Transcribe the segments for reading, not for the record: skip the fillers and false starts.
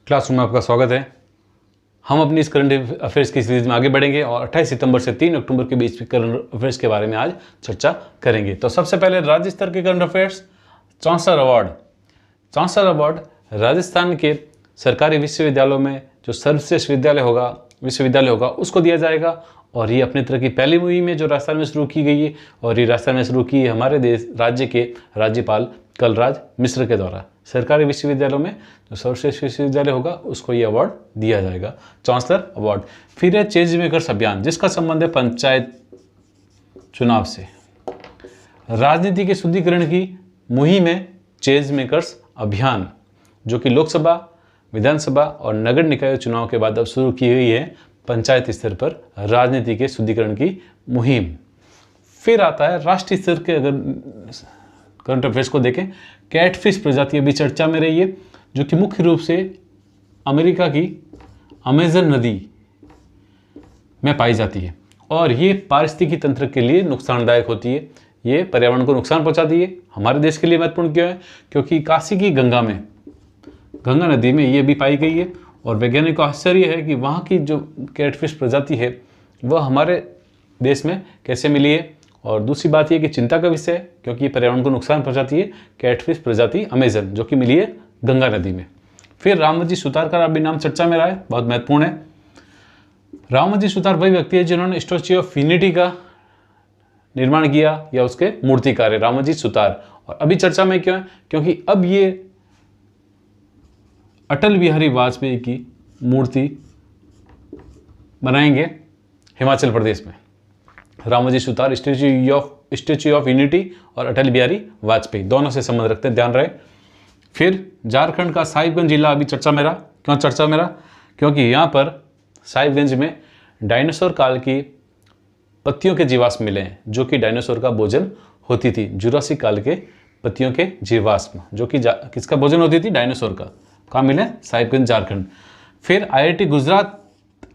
Classroom में आपका स्वागत है। हम अपनी इस करंट अफेयर्स की सीरीज में आगे बढ़ेंगे और 28 सितंबर से 3 अक्टूबर के बीच करंट अफेयर्स के बारे में आज चर्चा करेंगे। तो सबसे पहले राज्य स्तर के current affairs. Chancellor award. Chancellor award Rajasthan के सरकारी विश्वविद्यालयों में जो सर्वश्रेष्ठ विश्वविद्यालय होगा उसको दिया जाएगा। और ये अपने तरह की पहली मुहिम है जो राजस्थान में शुरू की गई है, और ये राजस्थान में शुरू की है हमारे राज्य के राज्यपाल कलराज मिश्र के द्वारा। सरकारी विश्वविद्यालयों में जो सर्वश्रेष्ठ विश्वविद्यालय होगा उसको ये अवार्ड दिया जाएगा, चांसलर अवार्ड। फिर है चेंज मेकर्स अभियान, जिसका संबंध है पंचायत चुनाव से। राजनीति के शुद्धिकरण की मुहिम है चेंज मेकर्स अभियान, जो कि लोकसभा, विधानसभा और नगर निकाय चुनाव के बाद अब शुरू की गई है पंचायत स्तर पर राजनीति के शुद्धिकरण की मुहिम। फिर आता है राष्ट्रीय स्तर के, अगर करंट अफेयर्स को देखें, कैटफिश प्रजाति अभी चर्चा में रही है, जो कि मुख्य रूप से अमेरिका की अमेजन नदी में पाई जाती है और ये पारिस्थितिकी तंत्र के लिए नुकसानदायक होती है। ये पर्यावरण को नुकसान पहुंचाती है। हमारे देश के लिए महत्वपूर्ण क्यों है? क्योंकि काशी की गंगा नदी में ये भी पाई गई है और वैज्ञानिक को आश्चर्य है कि वहाँ की जो कैटफिश प्रजाति है वह हमारे देश में कैसे मिली है। और दूसरी बात यह कि चिंता का विषय है, क्योंकि पर्यावरण को नुकसान पहुंचाती है कैटफिश प्रजाति अमेजन, जो कि मिली है गंगा नदी में। फिर रामवती सुतार का भी नाम चर्चा में रहा है, बहुत महत्वपूर्ण है। रामवती सुतार वही व्यक्ति है जिन्होंने स्टैच्यू ऑफ यूनिटी का निर्माण किया या उसके मूर्तिकार है रामवती सुतार। और अभी चर्चा में क्यों है? क्योंकि अब ये अटल बिहारी वाजपेयी की मूर्ति बनाएंगे हिमाचल प्रदेश में। Ramwati Sutar statue of unity और अटल बिहारी वाजपेयी दोनों से संबंध रखते हैं, ध्यान रहे। फिर झारखंड का साहिबगंज जिला अभी चर्चा में रहा। क्यों चर्चा में रहा? क्योंकि यहाँ पर साहिबगंज में डायनासोर काल की पत्तियों के जीवाश्म मिले हैं, जो कि डायनासोर का भोजन होती थी। जुरासिक काल के पत्तियों के जीवाश्म, जो कि किसका भोजन होती थी? डायनासोर का। कहाँ मिले? साहिबगंज, झारखंड। फिर IIT गुजरात,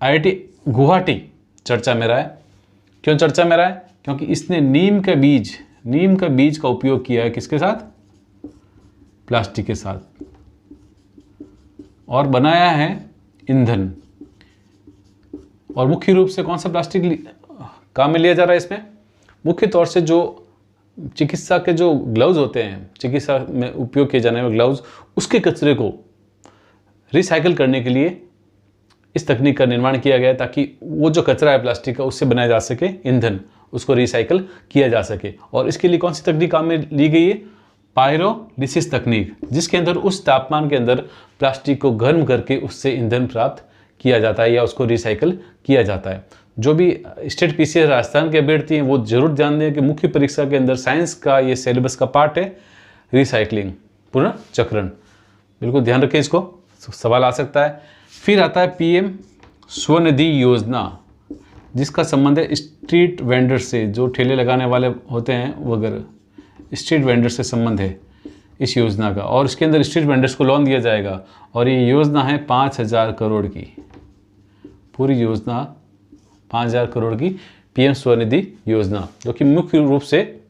IIT गुवाहाटी चर्चा में रहा है। क्यों चर्चा में रहा है? क्योंकि इसने नीम का बीज का उपयोग किया है किसके साथ? प्लास्टिक के साथ, और बनाया है ईंधन। और मुख्य रूप से कौन सा प्लास्टिक काम में लिया जा रहा है इसमें? मुख्य तौर से जो चिकित्सा के जो ग्लव्स होते हैं, चिकित्सा में उपयोग किए जाने वाले ग्लव्स, उसके कचरे को रिसाइकल करने के लिए इस तकनीक का निर्माण किया गया है, ताकि वो जो कचरा है प्लास्टिक का उससे बनाया जा सके ईंधन, उसको रिसाइकल किया जा सके। और इसके लिए कौन सी तकनीक काम में ली गई है? पायरोलिसिस तकनीक, जिसके अंदर उस तापमान के अंदर प्लास्टिक को गर्म करके उससे ईंधन प्राप्त किया जाता है या उसको रिसाइकल किया जाता है। जो भी स्टेट PCS राजस्थान के अभ्यर्थी हैं वो जरूर ध्यान दें कि मुख्य परीक्षा के अंदर साइंस का ये सिलेबस का पार्ट है रिसाइकलिंग, पुनर्चक्रण। बिल्कुल ध्यान रखें, इसको सवाल आ सकता है। फिर आता है PM स्वनिधि योजना, जिसका संबंध है स्ट्रीट वेंडर से। जो ठेले लगाने वाले होते हैं वगैरह, स्ट्रीट वेंडर से संबंध है इस योजना का, और इसके अंदर स्ट्रीट वेंडर्स को लोन दिया जाएगा। और ये योजना है 5000 करोड़ की, पूरी योजना 5000 करोड़ की PM स्वनिधि योजना, जो कि मुख्य रूप से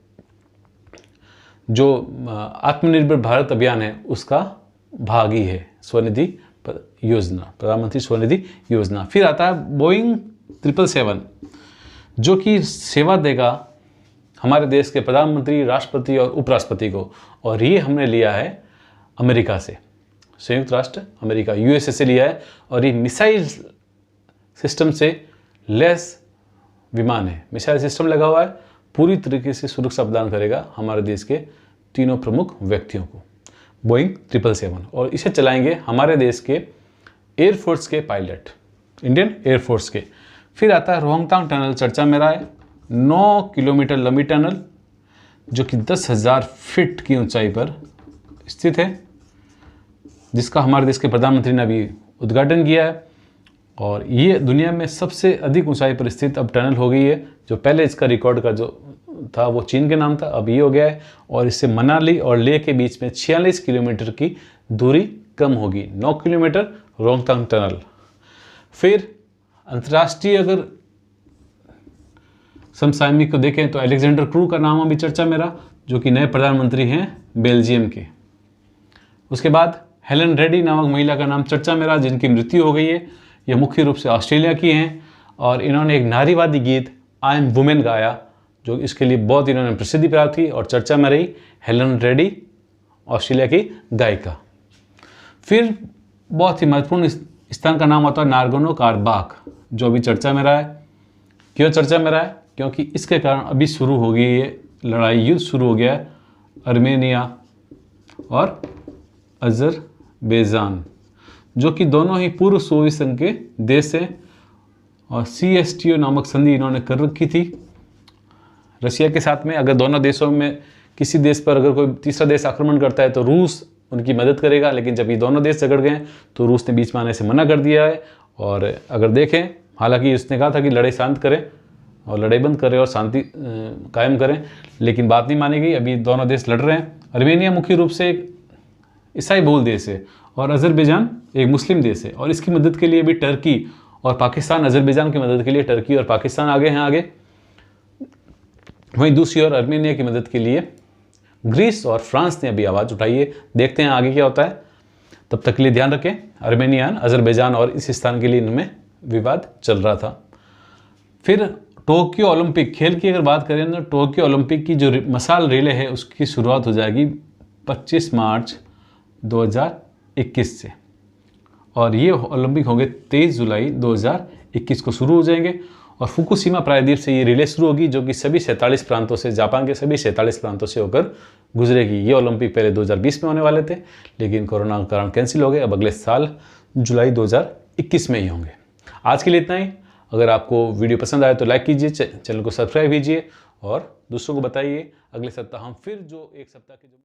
जो आत्मनिर्भर भारत अभियान है उसका भाग ही है स्वनिधि योजना, प्रधानमंत्री स्वनिधि योजना। फिर आता है बोइंग 777, जो कि सेवा देगा हमारे देश के प्रधानमंत्री, राष्ट्रपति और उपराष्ट्रपति को। और ये हमने लिया है अमेरिका से, संयुक्त राष्ट्र अमेरिका, USA से लिया है। और ये मिसाइल सिस्टम से लैस विमान है, मिसाइल सिस्टम लगा हुआ है, पूरी तरीके से सुरक्षा प्रदान करेगा हमारे देश के तीनों प्रमुख व्यक्तियों को, बोइंग 777। और इसे चलाएंगे हमारे देश के एयरफोर्स के पायलट, इंडियन एयरफोर्स के। फिर आता है रोहतांग टनल, चर्चा में रहा है। 9 किलोमीटर लंबी टनल, जो कि 10,000 फीट की ऊंचाई पर स्थित है, जिसका हमारे देश के प्रधानमंत्री ने अभी उद्घाटन किया है। और ये दुनिया में सबसे अधिक ऊंचाई पर स्थित अब टनल हो गई है। जो पहले इसका रिकॉर्ड का जो था वो चीन के नाम था, अब ये हो गया है। और इससे मनाली और लेह के बीच में 46 किलोमीटर की दूरी कम होगी। 9 किलोमीटर रोहतांग टनल। फिर अंतर्राष्ट्रीय अगर समसामयिक को देखें तो अलेक्जेंडर क्रू का नाम अभी चर्चा में रहा, जो कि नए प्रधानमंत्री हैं बेल्जियम के। उसके बाद हेलन रेडी नामक महिला का नाम चर्चा में रहा, जिनकी मृत्यु हो गई है। ये मुख्य रूप से ऑस्ट्रेलिया की हैं और इन्होंने एक नारीवादी गीत आई एम वुमेन गाया, जो इसके लिए बहुत इन्होंने प्रसिद्धि प्राप्त की और चर्चा में रही। हेलन रेडी ऑस्ट्रेलिया की गायिका। फिर बहुत ही महत्वपूर्ण स्थान का नाम आता है नागोर्नो कराबाख, जो अभी चर्चा में रहा है। क्यों चर्चा में रहा है? क्योंकि इसके कारण अभी शुरू हो गई है लड़ाई, युद्ध शुरू हो गया है आर्मेनिया और अजरबैजान, जो कि दोनों ही पूर्व सोवियत संघ के देश हैं। और CSTO नामक संधि इन्होंने कर रखी थी रशिया के साथ में। अगर दोनों देशों में किसी देश पर अगर कोई तीसरा देश आक्रमण करता है तो रूस उनकी मदद करेगा, लेकिन जब ये दोनों देश झगड़ गए तो रूस ने बीच में आने से मना कर दिया है। और अगर देखें, हालांकि उसने कहा था कि लड़ाई शांत करें और लड़ाई बंद करें और शांति कायम करें, लेकिन बात नहीं मानी गई। अभी दोनों देश लड़ रहे हैं। आर्मेनिया मुख्य रूप से एक ईसाई बहुल देश है और अजरबैजान एक मुस्लिम देश है, और इसकी मदद के लिए भी टर्की और पाकिस्तान, अजरबैजान की मदद के लिए टर्की और पाकिस्तान आगे हैं आगे। वहीं दूसरी ओर आर्मेनिया की मदद के लिए ग्रीस और फ्रांस ने अभी आवाज़ उठाई है। देखते हैं आगे क्या होता है। तब तक के लिए ध्यान रखें, आर्मेनिया, अजरबैजान और इस स्थान के लिए इनमें विवाद चल रहा था। फिर टोक्यो ओलंपिक खेल की अगर बात करें तो टोक्यो ओलंपिक की जो मसाल रिले है उसकी शुरुआत हो जाएगी 25 मार्च 2021 से, और ये ओलंपिक होंगे 23 जुलाई 2021 को शुरू हो जाएंगे। और फुकुशिमा प्रायद्वीप से ये रिले शुरू होगी, जो कि सभी 47 प्रांतों से, जापान के सभी 47 प्रांतों से होकर गुजरेगी। ये ओलंपिक पहले 2020 में होने वाले थे, लेकिन कोरोना के कारण कैंसिल हो गए। अब अगले साल जुलाई 2021 में ही होंगे। आज के लिए इतना ही। अगर आपको वीडियो पसंद आए तो लाइक कीजिए, चैनल को सब्सक्राइब कीजिए और दूसरों को बताइए। अगले सप्ताह हम फिर जो एक सप्ताह के जो